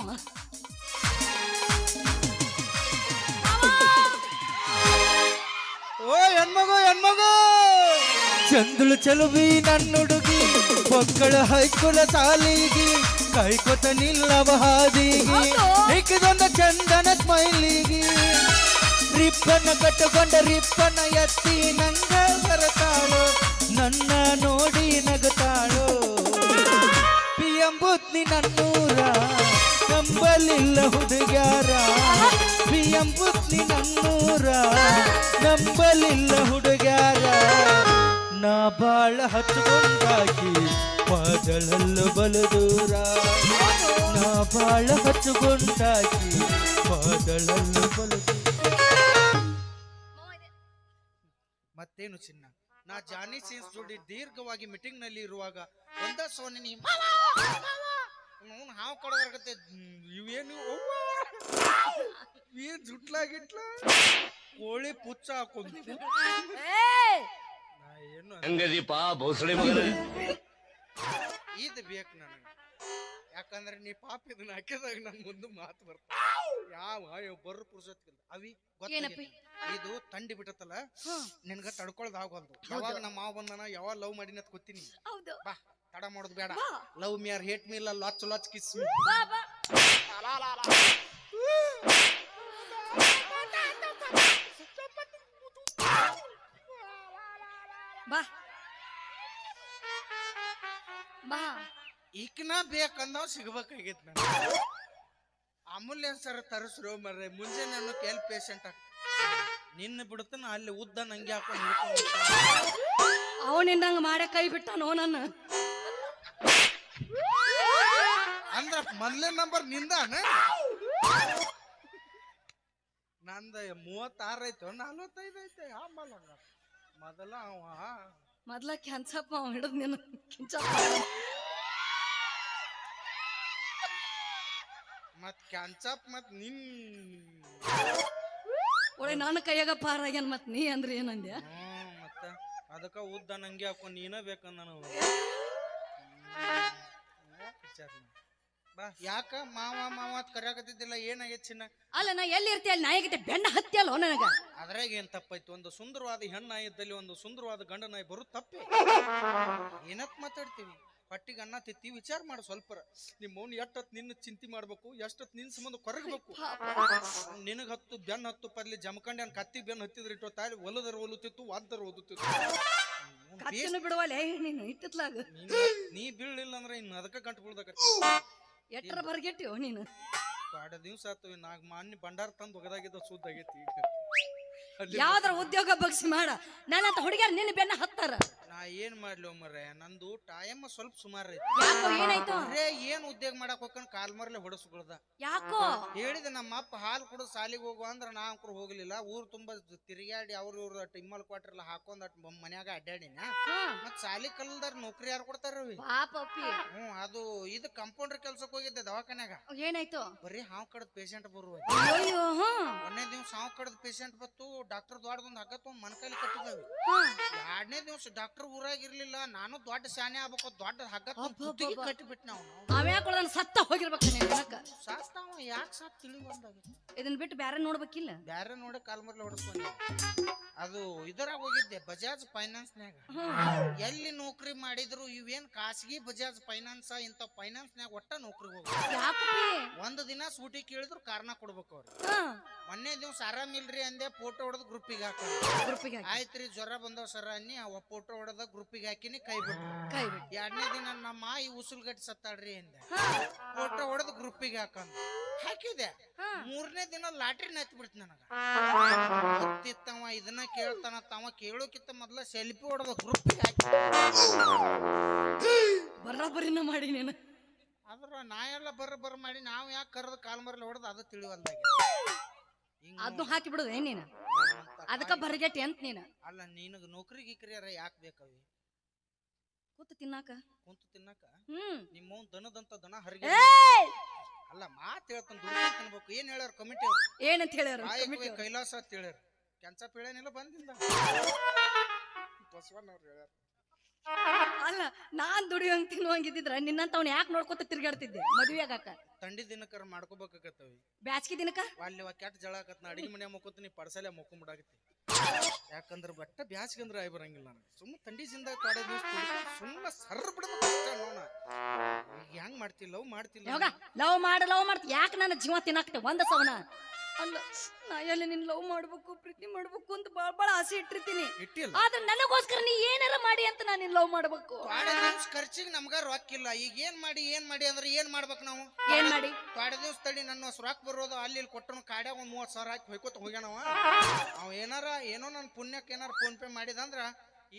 ಅವ ಓ ಹೆಣ್ಮಗು ಚಂದುಳು ಚಲುವಿ ನನ್ನುಡುಗಿ ಮಕ್ಕಳ ಹೈಕುಲ ಸಾಲಿಗಿ ಕೈಕೊತ ನಿಲ್ಲವ ಹಾದಿಗಿ ಹಿಕ್ಕಿದೊಂದ ಚಂದನ ಸ್ಮೈಲಿಗಿ ರಿಪ್ಪನ್ನ ಕಟ್ಟುಕೊಂಡ ರಿಪ್ಪನ್ನ ಎತ್ತಿ ನಂಗ ಬರತಾಳು ನನ್ನ ನೋಡಿ ನಗತಾಳು ಪಿಯಂಬುತ್ನಿ ನನ್ನೂರ ನಂಬಲಿಲ್ಲ ಹುಡುಗ್ಯಾರ ಪಿಯಂಬುತ್ನಿ ನನ್ನೂರ ನಂಬಲಿಲ್ಲ ಹುಡುಗ್ಯಾರ ನಾ ಬಾಳ ಹಚ್ಕೊಂಡಾಕಿ ಮೊದಲಲ್ಲೂ ಬಲು ದೂರ ನಾ ಬಾಳ ಹಚ್ಕೊಂಡಾಕಿ ಮೊದಲಲ್ಲೂ ಬಲು ಮತ್ತೇನು ಚಿನ್ನ ನಾ ಜಾನಿ ಸೀನ್ಸ್ ಜೋಡಿ ದೀರ್ಘವಾಗಿ ಮೀಟಿಂಗ್ ನಲ್ಲಿ ಇರುವಾಗ ಒಂದ ಸೋನಿ ಹಾವು ಕಡವರ್ಗತ್ತೆ ಇವೇನು ಏನ್ ಜುಟ್ಲಾಗಿಟ್ಲ ಕೋಳಿ ಪುಚ್ಚ ಹಾಕೊಂಡ್ ಏನು ಇದು ಬೇಕು ನನಗೆ ಯಾಕಂದ್ರೆ ನೀ ಪಾಪ ಇದನ್ನ ಹಾಕಿದಾಗ ನನ್ ಮುಂದೆ ಮಾತು ಬರ್ತಾವ ಯಾವ ಬರ್ರು ಪುರುಷತ್ಕಿಲ್ಲ ಅವಿ ಗೊತ್ತ ಇದು ತಂಡಿ ಬಿಟ್ಟತ್ತಲ್ಲ ನಿನ್ಗ ತಡ್ಕೊಳ್ದ ಆಗೋಲ್ದು ಯಾವಾಗ ನಮ್ಮ ಮಾವ ಬಂದನ ಯಾವಾಗ ಲವ್ ಮಾಡಿನ ಗೊತ್ತೀನಿ ಬಾ ತಡ ಮಾಡೋದು ಬೇಡ love me or hate me ಇಲ್ಲ ಲಾಚ್ ಲಾಚ್ ಕಿಸ್ ಮಿ ಬಾ ಬಾ ಈಕನ ಬೇಕಂದವ್ ಸಿಗ್ಬೇಕಾಗೈತ್ ನಾನು ಅಮೂಲ್ಯ ಸರ್ ತರಿಸ್ರು ಮರ್ರೆ ಮುಂಜಾನೆ ಅನ್ನೋಕೆ ಎಲ್ಲಿ ಪೇಷಂಟ್ ನಿನ್ನ ಬಿಡುತ್ತಾನ ಅಲ್ಲಿ ಉದ್ದ ನಂಗೆ ಹಾಕೊಂಡು ಅವನಿಂದಂಗ ಮಾಡೆ ಕೈ ಬಿಟ್ಟಾನೋ ನನ್ನ ಅಂದ್ರ ಮೊದಲೇ ನಂಬರ್ ನಿಂದಾನ ನಂದ 36 ಐತೋ 45 ಐತೆ ಆಮಲ್ಲ ಮೊದಲ ಮೊದ್ಲ ಕ್ಯಾನ್ಸಪ್ಪ ಅವ ಹಿಡಿದ್ ನೀನು ಕಿಂಚಪ್ಪ ಮತ್ ಕ್ಯಾನ್ಸಪ್ ಮತ್ ನಿನ್ ಒಳ್ಳೆ ನನ್ನ ಕೈಯಾಗ ಪಾರಾಗ್ಯಾನ ಮತ್ ನೀ ಅಂದ್ರೆ ಏನಂದ್ಯ ಮತ್ತ ಅದಕ್ಕ ಉದ್ದ ನಂಗೆ ಹಾಕೊಂಡ್ ನೀನ ಬೇಕಂದ ನಾನು ಬಾ ಯಾಕ ಮಾವ ಮಾವ ಅಂತ ಕರ್ಯಾಕತ್ತಿದ್ದಿಲ್ಲ ಏನಾಗೈತಿ ಚಿನ್ನ ಅಲ್ಲ ನಾ ಎಲ್ಲಿ ಇರ್ತೀಯ ಅಲ್ಲಿ ನಾಯಿಗಿತ್ತೆ ಬೆಂಡ ಹತ್ತಿಯಲ್ಲೋ ನನಗ ಅದ್ರಾಗ ಏನ್ ತಪ್ಪಾಯ್ತು ಒಂದು ಸುಂದರವಾದ ಹೆಣ್ಣಾಯಿ ಇದ್ದಲ್ಲಿ ಒಂದು ಸುಂದರವಾದ ಗಂಡ ನಾಯಿ ಬರೋದು ತಪ್ಪೆ ಏನತ್ ಮಾತಾಡ್ತೀವಿ ಪಟ್ಟಿಗೆ ಅನ್ನ ತಿತ್ತಿ ವಿಚಾರ ಮಾಡು ಸ್ವಲ್ಪ ನಿಮ್ಮ ಮೌನ್ ಎಷ್ಟೊತ್ ನಿನ್ನ ಚಿಂತೆ ಮಾಡ್ಬೇಕು ಎಷ್ಟೊತ್ ನಿನ್ ಸಂಬಂಧ ಕೊರಗಬೇಕು ನಿನಗ್ ಹತ್ತು ಬೆನ್ ಹತ್ತು ಪರ್ಲಿ ಜಮಖಂಡಿ ಅನ್ ಕತ್ತಿ ಬೆನ್ ಹತ್ತಿದ್ರೆ ಇಟ್ಟು ತಾಯಿ ಒಲದರ ಒಲುತ್ತಿತ್ತು ವಾದ್ದರ ಓದುತ್ತಿತ್ತು ಬಿಡುವಲ್ಲ ನೀನು ಇಟ್ಟಿತ್ಲಾಗ ನೀ ಬೀಳಿಲ್ಲ ಅಂದ್ರೆ ಇನ್ನು ಅದಕ್ಕ ಗಂಟು ಬೀಳ್ದಕ ಎಟ್ಟರ ಬರ್ಗೆಟ್ಟಿಯೋ ನೀನು ಬಾಡ ದಿವ್ಸ ಆತು ನಾಗ ಮಾನ್ಯ ಭಂಡಾರ ತಂದು ಒಗದಾಗಿದ್ದ ಸುದ್ದ ಆಗೈತಿ ಯಾವ್ದಾರ ಉದ್ಯೋಗ ಬಗ್ಸಿ ಮಾಡ ನಾನಂತ ಹುಡುಗ್ಯಾರ ನಿನ್ನ ಬೆನ್ನ ಹತ್ತಾರ ನಾ ಏನ್ ಮಾಡ್ಲಿ ಮರ್ರೆ ನಂದು ಟೈಮ್ ಸ್ವಲ್ಪ ಸುಮಾರು ಏನಾಯ್ತು ಏನ್ ಉದ್ಯೋಗ ಮಾಡಕ್ ಹೋಗ್ಕೊಂಡ್ ಕಾಲ್ ಮರ್ಲೆ ಹೊಡಸ್ಕೊಳ್ದ ಯಾಕೋ ಹೇಳಿದ ನಮ್ಮ ಅಪ್ಪ ಹಾಲು ಕುಡಿದು ಸಾಲಿಗೆ ಹೋಗುವ ಅಂದ್ರ ನಾ ಅಂಕರು ಹೋಗ್ಲಿಲ್ಲ ಊರ್ ತುಂಬಾ ತಿರುಗಾಡಿ ಅವ್ರ ಇಮ್ಮಲ್ ಕ್ವಾರ್ಟರ್ ಹಾಕೊಂಡ್ ಮನ್ಯಾಗ ಅಡ್ಡಾಡಿನ ಮತ್ ಸಾಲಿ ಕಲ್ದಾರ ನೌಕರಿ ಯಾರು ಕೊಡ್ತಾರವಿ ಅದು ಇದು ಕಂಪೌಂಡರ್ ಕೆಲ್ಸಕ್ ಹೋಗಿದ್ದೆ ದವಾಖಾನ್ಯಾಗ ಏನಾಯ್ತು ಬರೀ ಹಾವು ಕಡದ್ ಪೇಷಂಟ್ ಬರುವ ಒಂದನೇ ದಿವ್ಸ ಹಾವು ಕಡದ್ ಪೇಷಂಟ್ ಬತ್ತು ಡಾಕ್ಟರ್ ದೊಡ್ಡದೊಂದು ಹಗ್ಗ ತಗೊಂಡ್ ಮನ್ಕೈಲಿ ಕಟ್ಟಿದಾವಿ 2ನೇ ದಿವ್ಸ ಡಾಕ್ಟರ್ ಊರಾಗಿರ್ಲಿಲ್ಲ ನಾನು ದೊಡ್ಡ ಶಾನೆ ಆಗ್ಬೇಕು ದೊಡ್ಡ ಹಗ್ಗ ಕಟ್ಟಿಬಿಟ್ಟು ನಾವು ಅವ್ಯಾಕ ಸತ್ತ ಹೋಗಿರ್ಬೇಕ ಸಾಸ್ತಾವ ಯಾಕೆ ಸಾತ್ ತಿಳಿ ಬಂದಾಗ ಇದನ್ ಬಿಟ್ಟು ಬ್ಯಾರೆ ನೋಡ್ಬೇಕಿಲ್ಲ ಬ್ಯಾರೆ ನೋಡ ಕಾಲ್ಮರ್ಲೆ ಹೊಡಸ್ಕೊಂಡೆ ಅದು ಇದರಾಗ ಹೋಗಿದ್ದೆ ಬಜಾಜ್ ಫೈನಾನ್ಸ್ನ್ಯಾಗ ಎಲ್ಲಿ ನೌಕರಿ ಮಾಡಿದ್ರು ಇವೇನ್ ಖಾಸಗಿ ಬಜಾಜ್ ಫೈನಾನ್ಸ್ ಇಂತ ಫೈನಾನ್ಸ್ನ್ಯಾಗ ಒಟ್ಟ ನೌಕರಿ ಹೋಗ ಒಂದು ದಿನ ಸೂಟಿ ಕೇಳಿದ್ರು ಕಾರಣ ಕೊಡ್ಬೇಕು ಅವ್ರು ಮೊನ್ನೆ ದಿವ್ಸ ಆರಾಮಿಲ್ರಿ ಅಂದೆ ಫೋಟೋ ಹೊಡೆದ್ ಗ್ರೂಪಿಗೆ ಹಾಕ ಆಯ್ತ್ರಿ ಜ್ವರ ಬಂದವ್ ಸರ ಅನ್ನಿ ಅವ ಫೋಟೋ ಹೊಡೆದ ಗ್ರೂಪಿಗೆ ಹಾಕಿನಿ ಕೈ ಬಿಟ್ರು 2ನೇ ದಿನ ನಮ್ಮ ಈ ಉಸುಲ್ಗಟ್ಟಿ ಸತ್ತಾಡ್ರಿ ಅಂದೆ ಫೋಟೋ ಹೊಡೆದ್ ಗ್ರೂಪಿಗೆ ಹಾಕಂದ ಹಾಕಿದೆ 3ನೇ ದಿನ ಲಾಟ್ರಿ ನತ್ ಬಿಡ್ತ ನನಗ ಗೊತ್ತಿತ್ತವ ಇದನ್ನ ಕೇಳ್ತಾನ ತವ ಕೇಳೋಕಿತ್ತ ಮೊದ್ಲ ಸೆಲ್ಫಿ ಹೊಡೆದ ಗ್ರೂಪಿಗೆ ಹಾಕಿ ಬರಾಬರಿನ ಮಾಡಿ ನೀನು ಅದ್ರ ನಾ ಎಲ್ಲ ಬರ್ರ ಮಾಡಿ ನಾವ್ ಯಾಕೆ ಕರೆದ ಕಾಲ್ಮರ್ಲಿ ಹೊಡೆದ ಅದು ತಿಳಿವಲ್ದಾಗ ಅದನ್ನು ಹಾಕಿ ಬಿಡುದ ನೀನು ಅದಕ್ಕ ಬರ್ಗೆಟ್ಟಿ ಅಂತ ನೀನು ಅಲ್ಲ ನೀನಗ ನೌಕರಿ ಗೀಕರಿಯಾರ ಯಾಕೆ ಬೇಕವಿ ಕೂತು ತಿನ್ನಾಕ ನಿಮ್ಮ ದನದಂತ ದನ ಹರಿಗೆ ಅಲ್ಲ ಮಾತ್ ಹೇಳ್ತಾನ ದುಡ್ಡು ತಿನ್ಬೇಕು ಏನ್ ಹೇಳ್ಯಾರ ಕಮಿಟಿ ಅವ್ರು ಏನಂತ ಹೇಳ್ಯಾರ ಕೈಲಾಸ ಅಂತ ಹೇಳ್ಯಾರ ಕೆಂಚ ಪೀಳೇನಿಲ್ಲ ಬಂದಿಂದ ಬಸವಣ್ಣವ್ರು ಹೇಳ್ಯಾರ ಅಲ್ಲ ನಾನ್ ದುಡಿಯೋಂಗ್ ತಿನ್ನುವಂಗಿದ್ರ ನಿನ್ನಂತ ಅವ್ನ ಯಾಕೆ ನೋಡ್ಕೊತ ತಿರ್ಗಾಡ್ತಿದ್ದೆ ಮದುವೆ ಆಗಾಕ ತಂಡಿ ದಿನಕರ ಮಾಡ್ಕೋಬೇಕಾಗತ್ತವಿ ಬ್ಯಾಸ್ಗಿ ದಿನಕ್ಕ ಅಲ್ಲಿ ಕೆಟ್ಟ ಜಳ ಆಕತ್ ನಾ ಅಡಿಗೆ ಮನೆ ಮುಕ್ಕೋತೀನಿ ಪಡಸಲೆ ಮುಕ್ಕೊಂಬಿಡಾಕತ್ತಿ ಯಾಕಂದ್ರ ಬಟ್ಟ ಬ್ಯಾಸ್ಗೆ ಅಂದ್ರೆ ಆಯ್ ಬರಂಗಿಲ್ಲ ನಾನು ಸುಮ್ಮ ತಂಡಿಸಿಂದ ತೊಡೆ ದಿವಸ ಸುಮ್ಮ ಸರ್ ಬಿಡ್ಬೇಕು ನೋಡ ಈಗ ಹೆಂಗ್ ಮಾಡ್ತಿ ಲವ್ ಮಾಡ್ತಿಲ್ಲ ಯಾವಾಗ ಲವ್ ಮಾಡ್ತಿ ಯಾಕೆ ನನ್ನ ಜೀವ ತಿನ್ನಾಕ್ತೆ ಒಂದ ಸವನ ಅಲ್ಲ ನಾ ಎಲ್ಲಿ ನಿನ್ ಲವ್ ಮಾಡ್ಬೇಕು ಪ್ರೀತಿ ಮಾಡ್ಬೇಕು ಅಂತ ಬಾಳ ಆಸೆ ಇಟ್ಟಿರ್ತೀನಿ ಇಟ್ಟಿಲ್ಲ ಆದ್ರೆ ನನಗೋಸ್ಕರ ನೀ ಏನಾರ ಮಾಡಿ ಅಂತ ನಾನು ನಿನ್ ಲವ್ ಮಾಡ್ಬೇಕು ತೊಡೆ ದಿವ್ಸ ಖರ್ಚಿಗೆ ನಮ್ಗ ರೊಕ್ಕಿಲ್ಲ ಈಗ ಏನ್ ಮಾಡಿ ಅಂದ್ರೆ ಏನ್ ಮಾಡ್ಬೇಕು ನಾವು ಏನ್ ಮಾಡಿ ತೊಡೆ ದಿವ್ಸ ತಡಿ ನನ್ನ ರೊಕ್ಕ ಬರೋದು ಅಲ್ಲಿ ಕೊಟ್ಟನು ಕಾಡ್ಯಾಗ ಒಂದ್ 30,000 ಹಾಕಿ ಹೊಯ್ಕೋತ ಹೋಗ್ಯಾನವ ಅವ್ ಏನೋ ನನ್ ಪುಣ್ಯಕ್ಕೆ ಏನಾರ ಫೋನ್ ಪೇ ಮಾಡಿದಂದ್ರ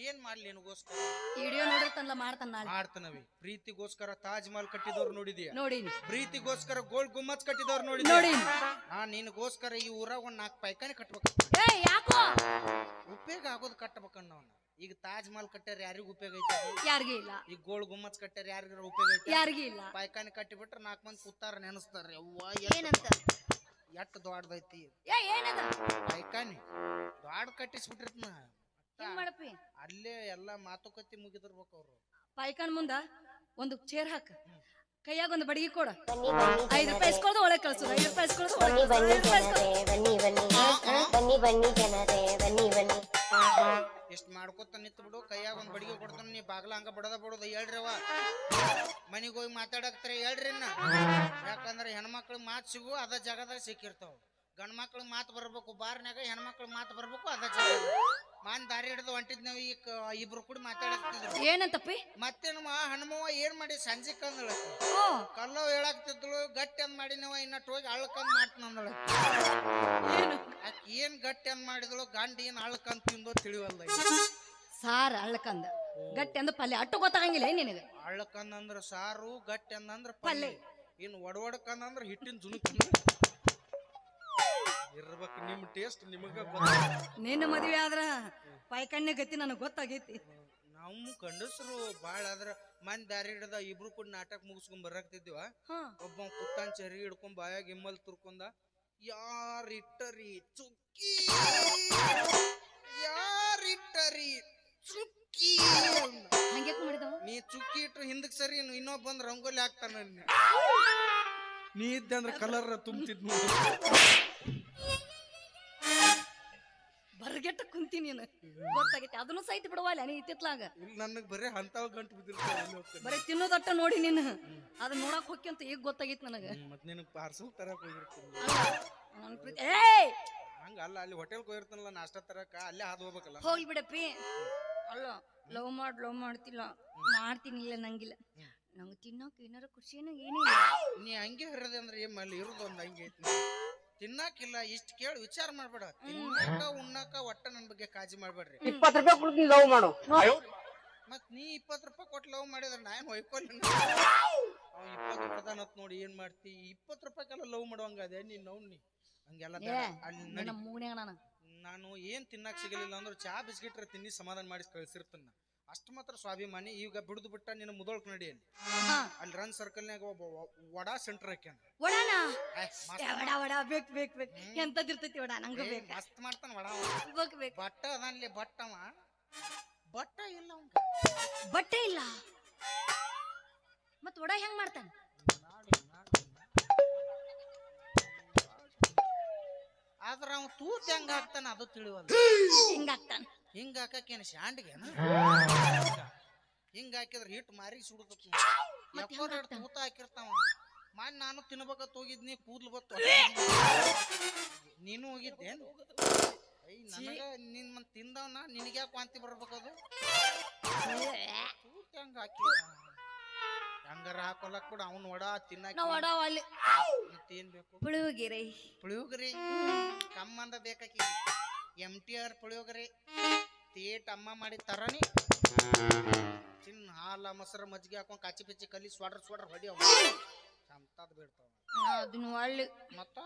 ಏನ್ ಮಾಡ್ಲಿ ನಿನಗೋಸ್ಕರ ವಿಡಿಯೋ ನೋಡಿರ್ತನಲ್ಲ ಮಾಡ್ತಾನ ಮಾಡ್ತಾನವಿ ಪ್ರೀತಿಗೋಸ್ಕರ ತಾಜ್ ಮಹಲ್ ಕಟ್ಟಿದವ್ರು ನೋಡಿದ್ಯಾ ನೋಡಿ ಪ್ರೀತಿಗೋಸ್ಕರ ಗೋಲ್ಡ್ ಗುಮ್ಮಚ್ ಕಟ್ಟಿದವ್ರು ನೋಡಿದ್ಯಾ ನೋಡಿ ನಿನಗೋಸ್ಕರ ಈ ಊರಾಗ ಒಂದ್ 4 ಪೈಕಾನಿ ಕಟ್ಬೇಕು ಏ ಯಾಕೋ ಉಪಯೋಗ ಆಗೋದು ಕಟ್ಟಬೇಕನ್ನ ಈಗ ತಾಜ್ ಮಹಲ್ ಕಟ್ಟಾರ ಯಾರಿಗ ಉಪಯೋಗ ಐತೆ ಯಾರಿಗೂ ಇಲ್ಲ ಈಗ ಗೋಲ್ಡ್ ಗುಮ್ಮಚ್ ಕಟ್ಟಾರ ಯಾರಿಗಾರ ಉಪಯೋಗ ಐತೆ ಯಾರಿಗೂ ಇಲ್ಲ ಪೈಕಾನಿ ಕಟ್ಟಿ ಬಿಟ್ರೆ 4 ಮಂದಿ ಕೂತಾರ ನೆನಸ್ತಾರ ಏನಂತ ಎಷ್ಟ್ ದೊಡ್ಡದೈತಿ ಏ ಏನದ ಪೈಕಾನಿ ದೊಡ್ಡ ಕಟ್ಟಿಸ್ಬಿಟ್ಟಿರ್ತ ಏನ್ ಮಾಡಪ್ಪಿ ಅಲ್ಲೇ ಎಲ್ಲಾ ಮಾತುಕತೆ ಮುಗಿದಿರ್ಬೇಕು ಅವ್ರು ಪಾಯ್ಕಣ್ ಮುಂದ ಒಂದು ಚೇರ್ ಹಾಕ ಕೈಯಾಗ ಒಂದು ಬಡಗಿ ಕೊಡ 5 ರೂಪಾಯಿ ಇಸ್ಕೊಳ್ದು ಒಳಗೆ ಕಳ್ಸು 5 ರೂಪಾಯಿ ಇಸ್ಕೊಳ್ದು ಬನ್ನಿ ಜನರೇ ಎಷ್ಟ್ ಮಾಡ್ಕೊತ ನಿಂತು ಬಿಡು ಕೈಯಾಗ ಒಂದ್ ಬಡಿಗೆ ಕೊಡ್ತಾನ ನೀ ಬಾಗ್ಲ ಹಂಗ ಬಡದ ಹೇಳ್ರಿವ ಮನಿಗ್ ಹೋಗಿ ಮಾತಾಡಕ್ತಾರೆ ಹೇಳ್ರಿ ಯಾಕಂದ್ರ ಹೆಣ್ಮಕ್ಳು ಮಾತ್ ಸಿಗು ಅದ ಜಾಗದಾಗ ಸಿಕ್ಕಿರ್ತಾವ ಗಂಡ್ ಮಕ್ಳು ಮಾತು ಬರ್ಬೇಕು ಬಾರ್ನ್ಯಾಗ ಹೆಣ್ಮಕ್ಳು ಮಾತು ಬರ್ಬೇಕು ಅದ ಜಾಗ ಮಾನ್ ದಾರಿ ಹಿಡಿದು ಹೊಂಟಿದ್ ನಾವ್ ಈಗ ಇಬ್ರು ಕೂಡ ಮಾತಾಡಕ್ತಿದ್ರು ಏನಂತಪ್ಪಿ ಮತ್ತೇನಮ್ಮ ಹನುಮವ್ವ ಏನ್ ಮಾಡಿ ಸಂಜೆ ಕಂದಳ ಕಲ್ಲವ್ ಹೇಳಾಕ್ತಿದ್ಳು ಗಟ್ಟಿ ಅಂದ್ ಮಾಡಿ ನಾವ ಇನ್ನಟ್ ಹೋಗಿ ಅಳ್ಕಂದ್ ಮಾಡ್ತಂದಳ ಏನ್ ಗಟ್ಟಿ ಅಂದ್ ಮಾಡಿದಳು ಗಂಡ ಏನ್ ಅಳ್ಕಂದ್ ತಿಂದೋ ತಿಳಿವಲ್ಲ ಸಾರ ಅಳ್ಳಕಂದ ಗಟ್ಟಿ ಅಂದ ಪಲ್ಯ ಅಟ್ಟು ಗೊತ್ತಾಗಂಗಿಲ್ಲ ನಿನಗೆ ಅಳ್ಳಕಂದ್ ಅಂದ್ರ ಸಾರು ಗಟ್ಟಿ ಅಂದ್ರ ಪಲ್ಯ ಇನ್ ಒಡವಡಕಂದ್ ಅಂದ್ರ ಹಿಟ್ಟಿನ ಜುನುಕ್ ಇರ್ಬೇಕು ನಿಮ್ ಟೇಸ್ಟ್ ನಿಮಗ ನಿನ್ನ ಮದುವೆ ಆದ್ರ ಪಾಯ್ಕಣ್ಣೆ ಗತಿ ನನಗೆ ಗೊತ್ತಾಗೈತಿ ನಾವು ಗಂಡಸರು ಬಾಳ ಆದ್ರ ಮಂದಿ ದಾರಿ ಹಿಡ್ದ ಇಬ್ರು ಕೂಡ ನಾಟಕ ಮುಗಿಸ್ಕೊಂಡ್ ಬರಾಕ್ತಿದ್ವ ಒಬ್ಬ ಕುತ್ತಾನ್ ಚರಿ ಹಿಡ್ಕೊಂಡ್ ಬಾಯಾಗ ಇಮ್ಮಲ್ ತುರ್ಕೊಂಡ ಯಾರಿಟ್ಟರಿ ಚುಕ್ಕಿ ಚುಕ್ಕಿ ಹಂಗೆ ಮಾಡಿದವ ನೀ ಚುಕ್ಕಿ ಇಟ್ರು ಹಿಂದಕ್ ಸರಿ ಇನ್ನೊಬ್ಬ ಬಂದ್ ರಂಗೋಲಿ ಹಾಕ್ತಾನ ನೀ ಇದ್ದೆ ಅಂದ್ರ ಕಲರ್ ತುಂಬ್ತಿದ್ ಬರ್ಗೆಟ್ಟ ಕುಂತಿ ನೀನು ಗೊತ್ತಾಗೈತಿ ಅದನ್ನು ಸಹಿತ ಬಿಡವಲ್ಲ ನೀ ಇತ್ತಿತ್ಲಾಗ ಇಲ್ಲಿ ನನಗ್ ಬರೀ ಅಂತಾವ್ ಗಂಟು ಬಿದ್ದಿರ್ತಾವ ಬರೀ ತಿನ್ನೋದಟ್ಟ ನೋಡಿ ನೀನು ಅದನ್ನ ನೋಡಕ್ ಹೋಗಿ ಅಂತ ಈಗ ಗೊತ್ತಾಗೈತಿ ನನಗ ಮತ್ ನಿನಗ್ ಪಾರ್ಸಲ್ ತರಕ್ ಹೋಗಿರ್ತೀನಿ ಹಂಗ ಅಲ್ಲ ಅಲ್ಲಿ ಹೋಟೆಲ್ ಹೋಗಿರ್ತಾನಲ್ಲ ನಾಷ್ಟ ತರಕ ಅಲ್ಲೇ ಹಾದು ಹೋಗ್ಬೇಕಲ್ಲ ಹೋಗ್ಲಿ ಬಿಡಪ್ಪಿ ಅಲ್ಲ ಲವ್ ಮಾಡ್ತಿಲ್ಲ ಮಾಡ್ತೀನಿ ಇಲ್ಲ ನಂಗಿಲ್ಲ ನಂಗೆ ತಿನ್ನೋಕೆ ಏನಾರ ಖುಷಿನ ಏನಿಲ್ಲ ನೀ ಹಂಗೆ ಇರೋದೆ ಅಂದ್ರೆ ಏನ್ ಮಲ್ಲಿ ಇರೋದು ಒಂದ್ ಹಂಗೆ ಐತಿ ತಿನ್ನಾಕಿಲ್ಲ ಇಷ್ಟ ಕೇಳಿ ವಿಚಾರ ಮಾಡ್ಬೇಡ ತಿನ್ನಾಕ ಉಣ್ಣಾಕ ಒಟ್ಟ ನನ್ ಬಗ್ಗೆ ಕಾಳಜಿ ಮಾಡ್ಬೇಡ್ರಿ 20 ರೂಪಾಯಿ ಕೊಡ್ತೀನಿ ಲವ್ ಮಾಡು ಮತ್ ನೀ 20 ರೂಪಾಯಿ ಕೊಟ್ಟು ಲವ್ ಮಾಡಿದ್ರ ನಾನ್ ಹೊಯ್ಕೊಲ್ಲ 20 ರೂಪಾಯಿ ನೋಡಿ ಏನ್ ಮಾಡ್ತಿ 20 ರೂಪಾಯಿಗೆಲ್ಲ ಲವ್ ಮಾಡುವಂಗ ಅದೇ ನೀನ್ ನೀ ಹಂಗೆಲ್ಲ ಅಲ್ಲಿ ನಾನು ಏನ್ ತಿನ್ನಾಕ್ ಸಿಗಲಿಲ್ಲ ಅಂದ್ರೆ ಚಾ ಬಿಸ್ಕಿಟ್ರ ತಿನ್ನಿ ಸಮಾಧಾನ ಮಾಡಿ ಕಳ್ಸಿರ್ತನ ಅಷ್ಟ ಮಾತ್ರ ಸ್ವಾಭಿಮಾನಿ ಈಗ ಬಿಡುದು ಬಿಟ್ಟ ನಿನ್ನ ಮುದೋಳ್ಕ ನಡಿ ಅಲ್ಲಿ ರನ್ ಸರ್ಕಲ್ನಾಗ ಒಬ್ಬ ವಡಾ ಸೆಂಟರ್ ಹಾಕ್ಯಾನ ಎಂತದಿರ್ತೈತಿ ವಡಾ ನಂಗೆ ಬೇಕು ಮಸ್ತ್ ಮಾಡ್ತಾನ ವಡಾ ಬೇಕು ಬಟ್ಟ ಅದಲ್ಲಿ ಬಟ್ಟವ ಬಟ್ಟ ಇಲ್ಲ ಬಟ್ಟೆ ಇಲ್ಲ ಮತ್ ವಡಾ ಹೆಂಗ್ ಮಾಡ್ತಾನ ಆದ್ರ ಅವ ತೂತ್ ಹೆಂಗ ಹಾಕ್ತಾನ ಅದು ತಿಳಿವಲ್ಲ ಹಿಂಗ ಹಾಕ್ತಾನ ಹಿಂಗ ಹಾಕೇನ ಶಾಂಡ್ಗೆನ ಹಿಂಗ ಹಾಕಿದ್ರ ಹಿಟ್ಟು ಮಾರಿ ಸುಡುತ್ತ ತೂತ ಹಾಕಿರ್ತಾವ ಮಾನ್ ನಾನು ತಿನ್ಬೇಕತ್ ಹೋಗಿದ್ನಿ ಕೂದ್ಲು ಬತ್ತು ನೀನು ಹೋಗಿದ್ದೇನು ನನಗ ನಿನ್ ಮತ್ ತಿಂದವನ ನಿನಗೆ ಯಾಕೆ ವಾಂತಿ ಬರ್ಬೇಕದು ತೂತ ಹೆಂಗ ಹಾಕಿ ಹಂಗಾರ ಹಾಕೊಲಕ್ ಕೂಡ ಅವ್ನ ವಡ ತಿನ್ನಾಕ ಏನ್ ಬೇಕು ಪುಳಿಯೋಗರೆ ಕಮ್ಮಂದ ಬೇಕಾಕಿ MTR ಪುಳಿಯೋಗರೆ ತೇಟ್ ಅಮ್ಮ ಮಾಡಿ ತರನಿ ಚಿನ್ನ ಹಾಲ ಮೊಸರು ಮಜ್ಜಿಗೆ ಹಾಕೊಂಡ್ ಕಾಚಿ ಪಿಚ್ಚಿ ಕಲಿ ಸ್ವಾಡ್ರ ಹೊಡಿ ಸಂತದ್ ಬಿಡ್ತಾವ ಅದನ್ನ ಒಳ್ಳೆ ಮತ್ತ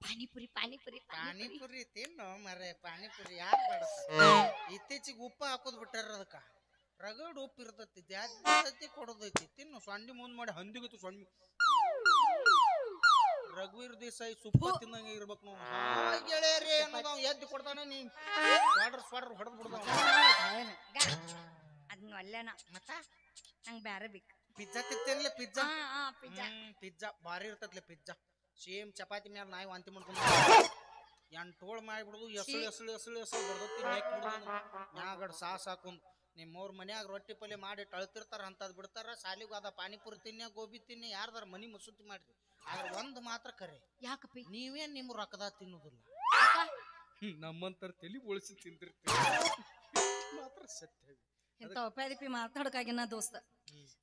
ಪಾನಿಪುರಿ ತಿನ್ನು ಮರೆ ಪಾನಿಪುರಿ ಯಾರು ಬೇಡ ಇತ್ತೀಚಿಗೆ ಉಪ್ಪ ಹಾಕೋದ್ ಬಿಟ್ಟಾರ ಅದಕ್ಕ ರಗಡ್ ಉಪ್ಪು ಇರ್ತೈತಿ ಜಾಸ್ತಿ ಕೊಡೋದೈತಿ ತಿನ್ನು ಸೊಂಡಿ ಮುಂದ್ ಮಾಡಿ ಹಂದಿಗತ್ತು ಸೊಂಡಿ ರಘುವೀರ್ ದೇಸಾಯಿ ಸುಪ್ಪ ತಿನ್ನಂಗ ಇರ್ಬೇಕು ನಾವು ಗೆಳೆಯರಿ ಅನ್ನೋದು ಎದ್ದು ಕೊಡ್ತಾನೆ ನೀ ಸ್ವಾಡ್ರ ಹೊಡೆದ್ ಬಿಡ್ತಾವ ಅದನ್ನ ಒಲ್ಲೆನ ಮತ್ತ ನಂಗೆ ಬ್ಯಾರೆ ಬೇಕು ಪಿಜ್ಜಾ ತಿತ್ತೇನ್ಲೆ ಪಿಜ್ಜಾ ಪಿಜ್ಜಾ ಪಿಜ್ಜಾ ಭಾರಿ ಇರ್ತತ್ಲೆ ಪಿಜ್ಜಾ ಸೇಮ್ ಚಪಾತಿ ಮ್ಯಾಲ ನಾಯಿ ವಾಂತಿ ಮಾಡ್ಕೊಂಡು ಎಂಟೋಳ್ ಮಾಡ್ಬಿಡುದು ಎಸಳು ಬಡ್ದತ್ತಿ ಹಾಕ್ಬಿಡುದು ಮ್ಯಾಗಡ್ ಸಾಸ್ ಹಾಕೊಂಡ್ ನಿಮ್ಮವ್ರ ಮನ್ಯಾಗ ರೊಟ್ಟಿ ಪಲ್ಯ ಮಾಡಿ ಟಳ್ತಿರ್ತಾರ ಅಂತದ್ ಬಿಡ್ತಾರ ಸಾಲಿಗೂ ಅದ ಪಾನಿಪುರಿ ತಿನ್ನಿ ಗೋಬಿ ತಿನ್ನಿ ಯಾರ್ದಾರ ಮನಿ ಮಸೂತಿ ಮಾಡ್ರಿ ಆದ್ರ ಒಂದ್ ಮಾತ್ರ ಕರೆ ಯಾಕಪ್ಪಿ ನೀವೇನ್ ನಿಮ್ ರೊಕ್ಕದ ತಿನ್ನುದಿಲ್ಲ ನಮ್ಮಂತರ ತಲಿ ಬೋಳಿಸಿ ತಿಂದಿರ್ತೀವಿ ಮಾತ್ರ ಸತ್ಯ ಇಂಥ ಉಪಾಧಿಪಿ ಮಾತಾಡೋಕಾಗಿನ ದೋಸ್ತ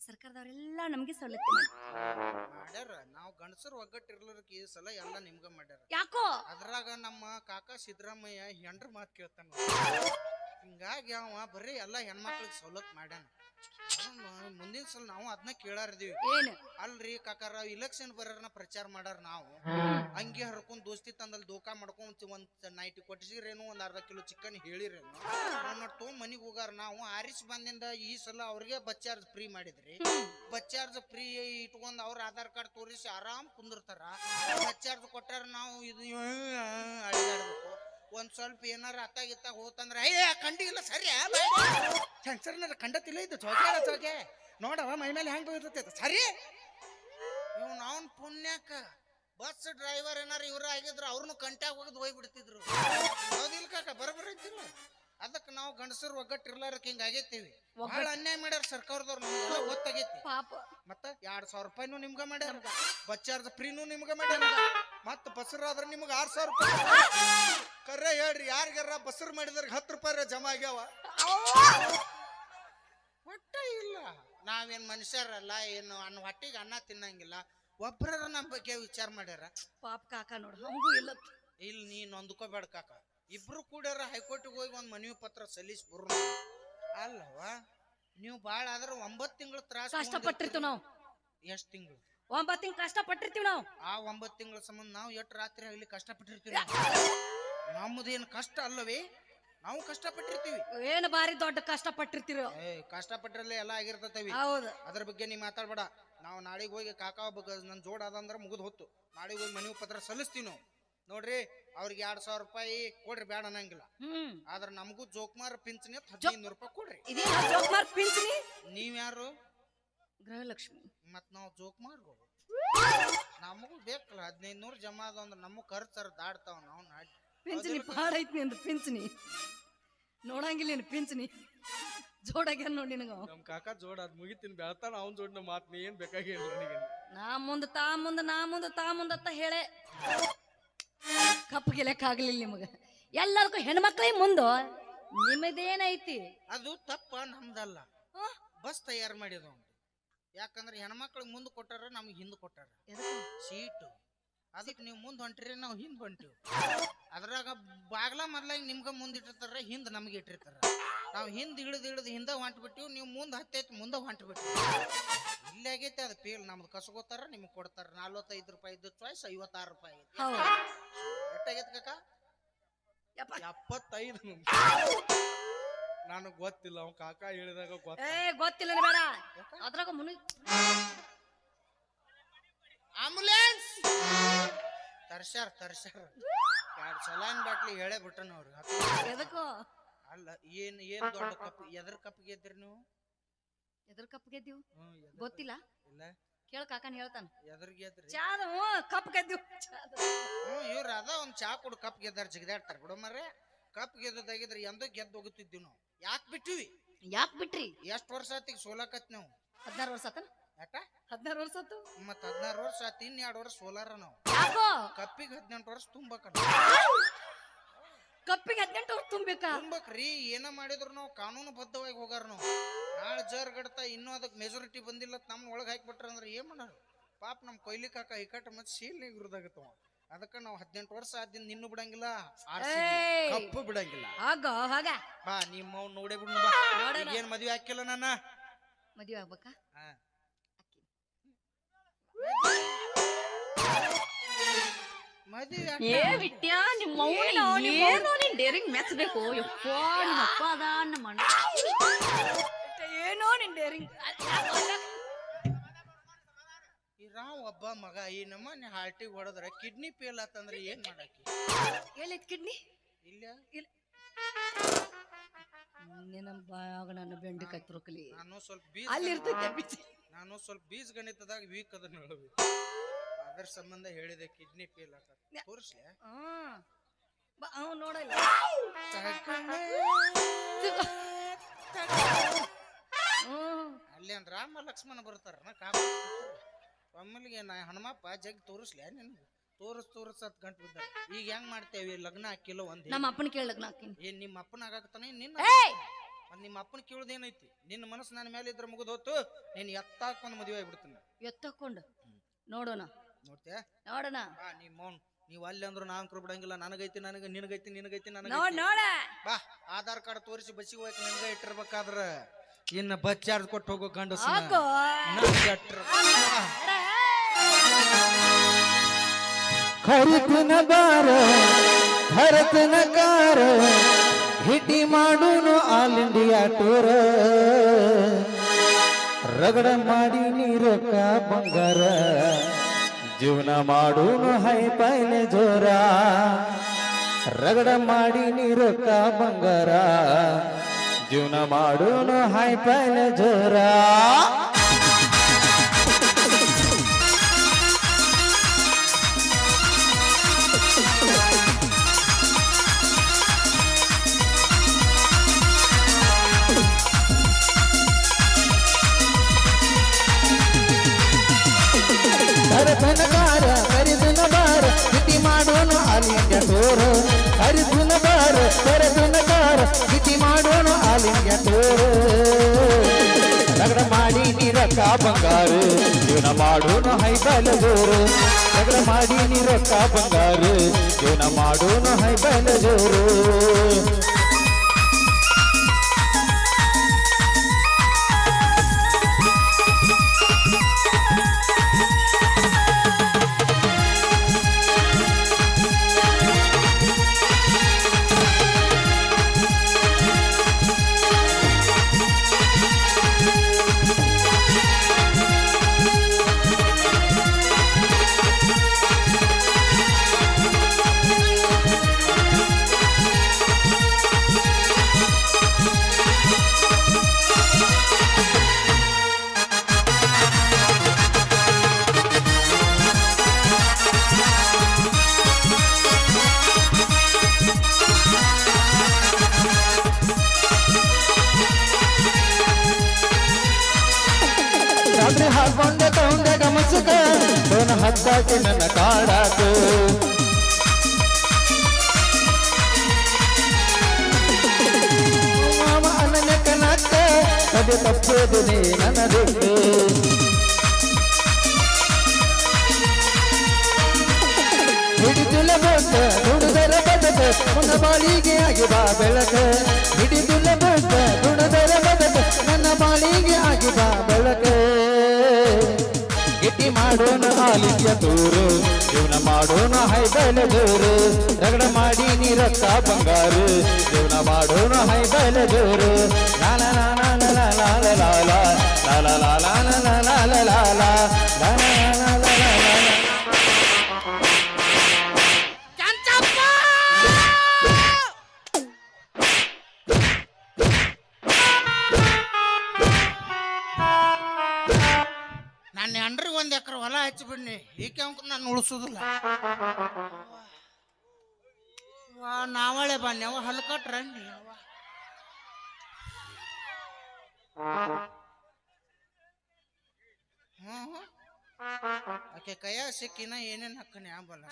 ಸರ್ಕಾರದವರೆಲ್ಲ ನಮ್ಗೆ ಸವಲತ್ತು ಮಾಡ್ಯಾರ ನಾವ್ ಗಂಡಸರು ಒಗ್ಗಟ್ಟಿರ್ಲರ್ಕ ಈ ಸಲ ಎಲ್ಲ ನಿಮ್ಗ ಮಾಡ್ಯಾರ ಯಾಕೋ ಅದ್ರಾಗ ನಮ್ಮ ಕಾಕ ಸಿದ್ದರಾಮಯ್ಯ ಹೆಂಡ್ರ ಮಾತು ಕೇಳ್ತಾನ ಹಿಂಗಾಗಿ ಅವ ಬರೀ ಎಲ್ಲಾ ಹೆಣ್ಮಕ್ಳಿಗೆ ಸವಲತ್ತು ಮಾಡ್ಯಾನ ಮುಂದಿನ ಸಲ ನಾವು ಅದನ್ನ ಕೇಳಾರ್ದೀವಿ ಏನು ಅಲ್ರಿ ಕಾಕಾರ ಇಲೆಕ್ಷನ್ ಬರೋರ್ನ ಪ್ರಚಾರ ಮಾಡಾರ ನಾವು ಹಂಗೆ ಹರ್ಕೊಂಡ್ ದೋಸ್ತಿ ತಂದಲ್ಲಿ ದೋಖಾ ಮಾಡ್ಕೊಂಡ್ ಒಂದ್ ನೈಟಿ ಕೊಟ್ಟಿಸಿರೇನು ಒಂದ್ ಅರ್ಧ ಕಿಲೋ ಚಿಕನ್ ಹೇಳಿರೇನು ತೊಗೊಂಡ್ ಮನಿಗ್ ಹೋಗಾರ ನಾವು ಆರಿಸ್ ಬಂದಿಂದ ಈ ಸಲ ಅವ್ರಿಗೆ ಬಸ್ ಚಾರ್ಜ್ ಫ್ರೀ ಮಾಡಿದ್ರಿ ಬಸ್ ಚಾರ್ಜ್ ಫ್ರೀ ಇಟ್ಕೊಂಡ್ ಅವ್ರ ಆಧಾರ್ ಕಾರ್ಡ್ ತೋರಿಸಿ ಆರಾಮ್ ಕುಂದಿರ್ತಾರ ಬಸ್ ಚಾರ್ಜ್ ಕೊಟ್ಟಾರ ನಾವು ಇದು ಅಳಿದಾಡ್ಬೇಕು ಒಂದ್ ಸ್ವಲ್ಪ ಏನಾರ ಅತ್ತಾಗಿತ್ತಾಗ ಹೋತಂದ್ರ ಅಯ್ಯ ಕಂಡಿಲ್ಲ ಸರಿ ಸೆನ್ಸರ್ನ ಕಂಡತಿಲ್ಲ ಇದು ಚೌಕೆ ನೋಡವ ಮೈ ಮೇಲೆ ಹೆಂಗ್ ಬೀಳ್ತೈತೆ ಸರಿ ಇವ್ ನಾವ್ ಪುಣ್ಯಕ್ಕ ಬಸ್ ಡ್ರೈವರ್ ಏನಾರ ಇವ್ರ ಆಗಿದ್ರು ಅವ್ರನ್ನು ಕಂಟ್ಯಾಗ ಹೋಗದ್ ಹೋಗ್ಬಿಡ್ತಿದ್ರು ಹೌದಿಲ್ಲ ಕಾಕ ಬರಬರ ಇದ್ದಿಲ್ಲ ಅದಕ್ಕೆ ನಾವು ಗಂಡಸರು ಒಗ್ಗಟ್ಟಿರ್ಲಾರಕ್ ಹಿಂಗ ಆಗೈತಿವಿ ಬಹಳ ಅನ್ಯಾಯ ಮಾಡ್ಯಾರ ಸರ್ಕಾರದವ್ರು ನಮ್ಗೆಲ್ಲ ಗೊತ್ತಾಗೈತಿ ಮತ್ತ 2,000 ರೂಪಾಯಿನೂ ನಿಮ್ಗ ಮಾಡ್ಯಾರ ಬಸ್ ಚಾರ್ಜ್ ಫ್ರೀನೂ ನಿಮ್ಗ ಮಾಡ್ಯಾರ ಮತ್ತ ಬಸ್ರಾದ್ರ ನಿಮ್ಗ 6,000 ರೂಪಾಯಿ ಕರೆ ಹೇಳ್ರಿ ಯಾರಿಗಾರ ಬಸ್ರು ಮಾಡಿದ್ರ 10 ರೂಪಾಯಿ ಜಮಾ ಆಗ್ಯಾವ ಒಟ್ಟ ಇಲ್ಲ ನಾವೇನ್ ಮನುಷ್ಯರಲ್ಲ ಏನು ಹೊಟ್ಟಿಗೆ ಅನ್ನ ತಿನ್ನಂಗಿಲ್ಲ ಒಬ್ರ ನಮ್ ಬಗ್ಗೆ ವಿಚಾರ ಮಾಡ್ಯಾರ ಪಾಪ ಕಾಕ ನೋಡು ಹಂಗೂ ಇಲ್ಲ ಇಲ್ಲಿ ನೀ ನೊಂದ್ಕೋಬೇಡ ಕಾಕ ಇಬ್ರು ಕೂಡ್ಯಾರ ಹೈಕೋರ್ಟಿಗೆ ಹೋಗಿ ಒಂದ್ ಮನವಿ ಪತ್ರ ಸಲ್ಲಿಸಿ ಬರು ಅಲ್ಲವಾ ನೀವು ಬಾಳ ಆದ್ರ 9 ತಿಂಗಳ ತ್ರಾಸ ಕಷ್ಟಪಟ್ಟಿರ್ತೀವಿ ನಾವು ಎಷ್ಟ್ ತಿಂಗಳು 9 ತಿಂಗಳು ಕಷ್ಟಪಟ್ಟಿರ್ತೀವಿ ನಾವು ಆ 9 ತಿಂಗಳ ಸಂಬಂಧ ನಾವು ಎಷ್ಟ್ ರಾತ್ರಿ ಆಗ್ಲಿ ಕಷ್ಟಪಟ್ಟಿರ್ತೀವಿ ನಮ್ಮದೇನು ಕಷ್ಟ ಅಲ್ಲವೇ ನಾವು ಕಷ್ಟಪಟ್ಟಿರ್ತೀವಿ ಏನು ಬಾರಿ ದೊಡ್ಡ ಕಷ್ಟಪಟ್ಟಿರ್ತೀವಿ ಕಷ್ಟಪಟ್ಟಿರಲ್ಲ ಎಲ್ಲ ಆಗಿರ್ತತವಿ ಹೌದು ಅದ್ರ ಬಗ್ಗೆ ನೀ ಮಾತಾಡ್ಬೇಡ ನಾವು ನಾಳೆಗೆ ಹೋಗಿ ಕಾಕ ನನ್ ಜೋಡ ಅದಂದ್ರ ಮುಗಿದ್ ಹೊತ್ತು ನಾಳೆಗೆ ಹೋಗಿ ಮನವಿ ಪತ್ರ ಸಲ್ಲಿಸ್ತೀವಿ ನಾವು ನೋಡ್ರಿ ಅವ್ರಿಗೆ 2,000 ರೂಪಾಯಿ ಕೊಡ್ರಿ ಬೇಡ ಅನ್ನಂಗಿಲ್ಲ ಆದ್ರ ನಮಗೂ ಜೋಕ್ಮಾರ್ ಪಿಂಚಣಿ 1500 ರೂಪಾಯಿ ಕೊಡ್ರಿ ಜೋಕ್ಮಾರ್ ಪಿಂಚಣಿ ನೀವ್ ಯಾರು ಗೃಹಲಕ್ಷ್ಮಿ ಮತ್ ನಾವ್ ಜೋಕ್ಮಾರ್ಗಳು ನಮಗೂ ಬೇಕಲ್ಲ 1500 ಜಮಾ ಅದ ಅಂದ್ರ ನಮಗ್ ಖರ್ಚರ ದಾಡ್ತಾವ ನಾವು ನಾಡಿ ಪಿಂಚಣಿ ಬಾಳ ಐತಿ ಅಂದ ಪಿಂಚಣಿ ನೋಡಂಗಿಲ್ಲ ಏನು ಪಿಂಚಣಿ ಜೋಡಾಗ್ಯಾನ ನೋಡಿ ನಿನಗ ನಮ್ ಕಾಕ ಜೋಡ ಅದ್ ಮುಗಿತೀನಿ ಬೆಳ್ತಾನ ಅವ್ನ ಜೋಡಿನ ಮಾತ್ ನೀ ಏನ್ ಬೇಕಾಗಿಲ್ಲ ನನಗೆ ನಾ ಮುಂದ ತಾ ಮುಂದ ಅಂತ ಹೇಳೆ ಕಪ್ಪಗೆ ಲೆಕ್ಕ ಆಗ್ಲಿಲ್ಲ ನಿಮಗ ಎಲ್ಲದಕ್ಕೂ ಹೆಣ್ಮಕ್ಳಿಗೆ ಮುಂದ ನಿಮ್ಮದೇನೈತಿ ಅದು ತಪ್ಪ ನಮ್ದಲ್ಲ ಬಸ್ ತಯಾರು ಮಾಡಿದ ಯಾಕಂದ್ರೆ ಹೆಣ್ಮಕ್ಳಿಗೆ ಮುಂದ್ ಕೊಟ್ಟಾರ ನಮ್ಗೆ ಹಿಂದ್ ಕೊಟ್ಟಾರ ಸೀಟು ಅದಕ್ಕೆ ನೀವು ಮುಂದ್ ಹೊಂಟ್ರಿ ನಾವು ಹಿಂದ್ ಹೊಂಟಿವಿ ಅದ್ರಾಗ ಬಾಗ್ಲ ಮೊದ್ಲಾಗ ನಿಮ್ಗ ಮುಂದ್ ಇಟ್ಟಿರ್ತಾರ ಹಿಂದ್ ನಮ್ಗೆ ಇಟ್ಟಿರ್ತಾರ ನಾವು ಹಿಂದ್ ಇಳಿದು ಹಿಂದ ಹೊಂಟ್ಬಿಟ್ಟಿವಿ ನೀವು ಮುಂದ್ ಹತ್ತೈತಿ ಮುಂದೆ ಹೊಂಟ್ಬಿಟ್ಟಿವಿ ಇಲ್ಲಿ ಆಗೈತಿ ಅದು ಪೇಲ್ ನಮ್ದು ಕಸ್ಕೋತಾರ ನಿಮ್ಗೆ ಕೊಡ್ತಾರ 45 ರೂಪಾಯಿ ಇದ್ದ ಚಾಯ್ಸ್ 56 ರೂಪಾಯಿ ಎಷ್ಟಾಗೈತಿ ಕಾಕ 75 ನನಗ್ ಗೊತ್ತಿಲ್ಲ ಅವ್ ಕಾಕ ಹೇಳಿದಾಗ ಗೊತ್ತಿಲ್ಲ ಬೇಡ ಅದ್ರಾಗ ಮುನಿ ಆಂಬುಲೆನ್ಸ್ ತರ್ಸ್ಯಾರ 2 ಸಲಾನ್ ಬಾಟ್ಲಿ ಹೇಳೇ ಬಿಟ್ಟನ ಅವ್ರಿಗೆ ಎದಕ್ಕೋ ಅಲ್ಲ ಏನ್ ದೊಡ್ಡ ಕಪ್ ಎದ್ರ ಕಪ್ ಗೆದ್ರಿ ನೀವು ಎದ್ರ ಕಪ್ ಗೆದ್ದೀವಿ ಗೊತ್ತಿಲ್ಲ ಇಲ್ಲ ಕೇಳ ಕಾಕನ್ ಹೇಳ್ತಾನ ಎದ್ರ ಗೆದ್ರಿ ಚಾದ ಕಪ್ ಗೆದ್ದೀವಿ ಇವ್ರ ಅದ ಒಂದ್ ಚಾ ಕೊಡು ಕಪ್ ಗೆದ್ದಾರ ಜಿಗದಾಡ್ತಾರ ಬಿಡು ಮರ್ರೆ ಕಪ್ ಗೆದ್ದಾಗಿದ್ರೆ ಎಂದೋ ಗೆದ್ದು ಹೋಗುತ್ತಿದ್ವಿ ನಾವು ಯಾಕೆ ಬಿಟ್ರಿ ಎಷ್ಟ್ ವರ್ಷ ಆತಿಗೆ ಸೋಲಾಕತ್ ನಾವು 16 ವರ್ಷ ಆತನ ಯಾಕ 16 ವರ್ಷ ಆತು ಮತ್ 16 ವರ್ಷ ಆತ 2 ವರ್ಷ ಸೋಲಾರ ನಾವು ಕಪ್ಪಿಗೆ 18 ವರ್ಷ ತುಂಬಬೇಕ ಕಪ್ಪಿಗೆ 18 ವರ್ಷ ತುಂಬಬೇಕ್ರಿ ಏನ ಮಾಡಿದ್ರು ನಾವು ಕಾನೂನು ಬದ್ಧವಾಗಿ ಹೋಗಾರ ನಾವು ನಾಳೆ ಜರ್ ಗಡ್ತಾ ಇನ್ನೂ ಅದಕ್ಕೆ ಮೆಜಾರಿಟಿ ಬಂದಿಲ್ಲ ನಮ್ಮ ಒಳಗೆ ಹಾಕಿಬಿಟ್ರ ಅಂದ್ರೆ ಏನ್ ಮಾಡೋರು ಪಾಪ ನಮ್ ಕೊಯ್ಲಿ ಕಾಕ ಹಿಕಟ್ ಮತ್ತೆ ಶೀಲ್ನಾಗ ಇರುದಾಗತ್ತವ ಅದಕ್ಕೆ ನಾವು 18 ವರ್ಷ ಆದಿಂದ ನಿನ್ನೂ ಬಿಡಂಗಿಲ್ಲ ಕಪ್ಪು ಬಿಡಂಗಿಲ್ಲ ಬಾ ನಿಮ್ಮ ನೋಡೇ ಬಿಡು ಏನ್ ಮದ್ವೆ ಹಾಕಿಲ್ಲ ನಾನ ಮದ್ವೆ ಆಗ್ಬೇಕಾ ಡೇರಿಂಗ್ ಮೆಚ್ಚಬೇಕು ಯಪ್ಪ ಅದ ನಮ್ಮ ಏನೋ ನಿನ್ ಡೇರಿಂಗ್ ರಾವ್ ಒಬ್ಬ ಮಗ ಈ ನಮ್ಮನೆ ಹಾರ್ಟಿಗೆ ಹೊಡೆದ್ರ ಕಿಡ್ನಿ ಫೇಲ್ ಆತಂದ್ರೆ ಏನ್ ಮಾಡಾಕಿ ಎಲ್ಲಿತ್ ಕಿಡ್ನಿ ಇಲ್ಲ ನಿನ್ನ ಬಾಯಾಗ ನನ್ನ ಬೆಂಡೆಕಾಯಿ ತುರುಕಲಿ ನಾನು ಸ್ವಲ್ಪ ಬೀಜ ಅಲ್ಲಿ ಇರ್ತೈತೆ ಬೀಜ. ನಾನು ಸ್ವಲ್ಪ ಬೀಜ ಗಣಿತದಾಗ ವೀಕ್ ಅದನ್ನ ಹೇಳಬೇಕು. ಅದರ ಸಂಬಂಧ ಹೇಳಿದೆ ಕಿಡ್ನಿ ಫೇಲ್ ಆಗತ್ತೆ. ತೋರಿಸ್ಲೆ ಅವ್ ನೋಡಲ್ಲ ಅಲ್ಲಿ ಅಂದ್ರ ರಾಮ ಲಕ್ಷ್ಮಣ ಬರ್ತಾರ ಒಮ್ಮಲಿಗೆ ನಾ ಹನುಮಪ್ಪ ಜಗ್ ತೋರಿಸ್ಲೆ ನಿನ್ಗೆ ತೋರಿಸ್ ಹತ್ ಗಂಟು ಬಿದ್ದ. ಈಗ ಹೆಂಗ್ ಮಾಡ್ತೇವಿ ಲಗ್ನ ಹಾಕಿಲ್ಲ ಒಂದ್ ನಮ್ಮ ಅಪ್ಪನ ಕೇಳಕ್ ನಾಕಿನಿ ಏನ್ ನಿಮ್ಮ ಅಪ್ಪನ ಆಗಾಕತ್ತಾನ ನಿನ್ನ ಏಯ್ ನಿಮ್ಮ ಅಪ್ಪನ ಕೇಳುದೇನೈತಿ ನಿನ್ನ ಮನಸ್ಸು ನನ್ನ ಮೇಲೆ ಇದ್ರ ಮುಗಿದೋತು ನೀನ್ ಎತ್ತಾಕೊಂಡ್ ಮದುವೆ ಆಗ್ಬಿಡ್ತೀನಿ. ಎತ್ತಕೊಂಡು ನೋಡೋಣ ನೋಡ್ತೇ ನೋಡೋಣ ನೀ ಮೌನ್ ನೀವ್ ಅಲ್ಲಿ ಅಂದ್ರು ನಾ ಅಂಕರು ಬಿಡಂಗಿಲ್ಲ. ನನಗೈತಿ ನಿನಗೈತಿ ನೋಡ್ ನೋಡ ಬಾ ಆಧಾರ್ ಕಾರ್ಡ್ ತೋರಿಸಿ ಬಸ್ಸಿಗೆ ಹೋಗಕ್ ನಿನ್ಗ ಇಟ್ಟಿರ್ಬೇಕಾದ್ರ ಇನ್ನ ಬಸ್ ಚಾರ್ಜ್ ಕೊಟ್ಟು ಹೋಗೋ ಗಂಡಸ ಹಾಕೋ ಖರೀತನ ಬಾರ ಭರತನ ಕಾರ ಹಿಟಿ ಮಾಡೂನು ಆಲ್ ಇಂಡಿಯಾ ಟೂರ್ ರಗಡ ಮಾಡಿ ನೀರಕ್ಕ ಬಂಗಾರ ಜೀವನ ಮಾಡೂನು ಹೈ ಪೈಲೆ ಜೋರ ರಗಡ ಮಾಡಿ ನೀರಕ್ಕ ಬಂಗಾರ ಜೀವನ ಮಾಡೂನು ಹೈ ಪೈಲೆ ಜೋರ ಭರತನಕಾರ ಕರಿದುನ ಬಾರ ಗಿಟಿ ಮಾಡೋನು ಆಲಿಂಗ್ಯ ಟೂರ್ ಹರಿದುನ ಬಾರ ಭರತನಕಾರ ಗಿಟಿ ಮಾಡೋನು ಆಲಿಂಗ್ಯ ಟೂರ್ ರಗಡ ಮಾಡಿ ನೀರಕ್ಕ ಬಂಗಾರ ಜೀವನ ಮಾಡೋನು ಹೈಬಲ ಜೋರು ರಗಡ ಮಾಡಿ ನೀರಕ್ಕ ಬಂಗಾರ ಜೀವನ ಮಾಡೋನು ಹೈಬಲ ಜೋರು ರಾತ್ರಿ ಹಾಕೊಂಡೆ ತಗೊಂಡೆ ಗಮಸಕ ಡೋನ ಹತ್ತಾಕಿ ನನ್ನ ಕಾಡಾಕು ಮಾಮ ಅನನ ಕನಕ್ಕ ಅದು ತಪ್ಪೋದು ನೀ ನನ್ನ ಬಿಟ್ಟು ಹಿಡಿದುಲ ಬೋಟ ದುಡಿದರ ಬದಕ ನನ್ನ ಬಾಳಿಗೆ ಆಗಿ ಬಾ ಬೆಳಕ ಹಿಡಿದುಲ ಬೋಟ ದುಡಿದರ ಬದಕ ನನ್ನ ಬಾಳಿಗೆ ಆಗಿ ಬಾ ಬೆಳಕ ಗಿಟಿ ಮಾಡೋಣ ಆಲಿಂಗ್ಯ ಟೂರು ಜೀವನ ಮಾಡೋಣ ಹೈಬಲ ಜೋರು ರಗಡ ಮಾಡಿ ನೀರಕ್ಕ ಬಂಗಾರ ಜೀವನ ಮಾಡೋಣ ಹೈಬಲ ಜೋರು ಲಾಲ ಲಾಲ ಲಾಲ ಲಾಲ ಲಾಲ ಲಾಲ ಲಾಲ ಲಾಲ ಲಾಲ ಲಾಲ ನನ್ನ ಹೆಂಡ್ರಿಗೆ 1 ಎಕರೆ ಹೊಲ ಹಚ್ಚಿಬಿಡ್ನಿ ಈಕೆ ಅಂಕ ನಾನು ಉಳಿಸೋದಿಲ್ಲ. ನಾವಳೆ ಬನ್ನಿ ಅವ ಹಲ್ಕಟ್ರಣ್ಣಿ ಅವ ಆಕೆ ಕೈಯ ಸಿಕ್ಕಿನ ಏನೇನು ಹಾಕನಿ ಆಂಬಲ್ಲ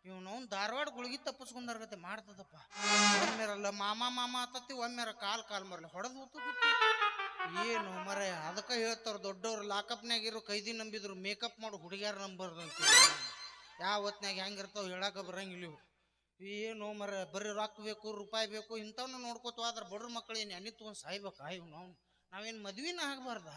ಇವನು ಧಾರವಾಡ ಗುಳಿಗೆ ತಪ್ಪಿಸ್ಕೊಂಡಾರ್ಗತೆ ಮಾಡ್ತದಪ್ಪ. ಒಮ್ಮೆರಲ್ಲ ಮಾಮ ಆತತಿ ಒಮ್ಮೆರ ಕಾಲ್ ಮರಲ್ಲ ಹೊಡೆದು ಏನು ಮರ ಅದಕ್ಕೆ ಹೇಳ್ತಾರ ದೊಡ್ಡವ್ರು ಲಾಕಪ್ನಾಗಿರೋ ಕೈದಿ ನಂಬಿದ್ರು ಮೇಕಪ್ ಮಾಡಿ ಹುಡುಗ್ಯಾರ ನಂಬರ್ದು ಅಂತ. ಯಾವ ಹೊತ್ನಾಗ ಹೆಂಗಿರ್ತಾವ ಹೇಳಾಕ ಬರಂಗಿಲ್ಲ ಇವು. ಏನು ಮರ ಬರೀ ರೊಕ್ಕ ಬೇಕು ರೂಪಾಯಿ ಬೇಕು ಇಂಥವನ್ನ ನೋಡ್ಕೋತ ಆದ್ರೆ ಬಡ್ರ ಮಕ್ಕಳು ಏನು ಎಣ್ಣೆ ತೊಗೊಂಡು ಸಾಯ್ಬೇಕಾ ಇವ್ ನಾವೇನು ಮದ್ವಿನ ಆಗಬಾರ್ದ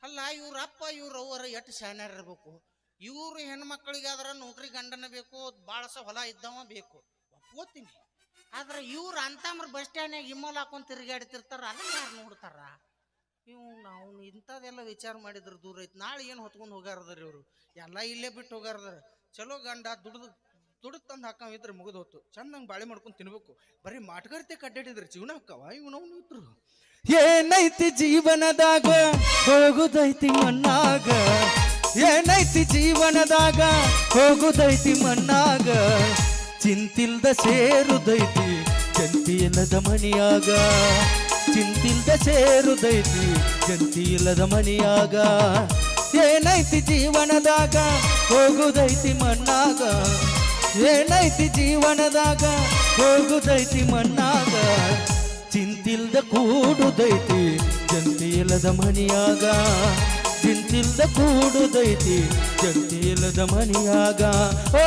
ಅಲ್ಲ. ಇವ್ರ ಅಪ್ಪ ಇವ್ರ ಅವ್ವರ ಎಷ್ಟು ಶಾನ್ಯಾರ ಇರ್ಬೇಕು. ಇವ್ರು ಹೆಣ್ಮಕ್ಳಿಗಾದ್ರ ನೌಕರಿ ಗಂಡನ ಬೇಕು, ಬಾಳಸ ಹೊಲ ಇದ್ದವ ಬೇಕು, ಒಪ್ಕೋತೀನಿ. ಆದ್ರೆ ಇವ್ರು ಅಂತಮ್ರ ಬಸ್ ಸ್ಟ್ಯಾಂಡ್ನಾಗ ಇಮ್ಮಲ್ ಹಾಕೊಂಡ್ ತಿರುಗಾಡ್ತಿರ್ತಾರ, ಅದನ್ನ ಯಾರು ನೋಡ್ತಾರ? ಇವು ನಾವು ಇಂಥದೆಲ್ಲ ವಿಚಾರ ಮಾಡಿದ್ರೆ ದೂರ ಐತಿ. ನಾಳೆ ಏನು ಹೊತ್ಕೊಂಡು ಹೋಗಾರದಾರ ಇವರು ಎಲ್ಲ ಇಲ್ಲೇ ಬಿಟ್ಟು ಹೋಗಾರದಾರ. ಚಲೋ ಗಂಡ ದುಡ್ದು ತುಡುಕ್ ತಂದು ಹಾಕವಿದ್ರೆ ಮುಗಿದು ಹೋತು ಚಂದಂಗ್ ಬಾಳೆ ಮಾಡ್ಕೊಂಡು ತಿನ್ಬೇಕು ಬರೀ ಮಾಟಗಾರ್ತೆ ಕಡ್ಡಾಡಿದ್ರೆ ಜೀವನ ಹಾಕವ ಇವನವನು ಇದ್ರು ಏನೈತಿ ಜೀವನದಾಗ ಹೋಗುದೈತಿ ಮಣ್ಣಾಗ ಏನೈತಿ ಜೀವನದಾಗ ಹೋಗುದೈತಿ ಮಣ್ಣಾಗ ಚಿಂತಿಲ್ದ ಸೇರುದೈತಿ ಜಂತಿ ಇಲ್ಲದ ಮನಿಯಾಗ ಚಿಂತಿಲ್ದ ಸೇರುದೈತಿ ಜಂತಿ ಇಲ್ಲದ ಮನಿಯಾಗ ಏನೈತಿ ಜೀವನದಾಗ ಹೋಗುದೈತಿ ಮಣ್ಣಾಗ ಏನೈತಿ ಜೀವನದಾಗ ಹೋಗುದೈತಿ ಮಣ್ಣಾಗ ಚಿಂತಿಲ್ದ ಕೂಡುದೈತಿ ಜಂತಿ ಇಲ್ಲದ ಮನಿಯಾಗ ಚಿಂತಿಲ್ದ ಕೂಡುದೈತಿ ಜಂತಿ ಇಲ್ಲದ ಮನಿಯಾಗ ಓ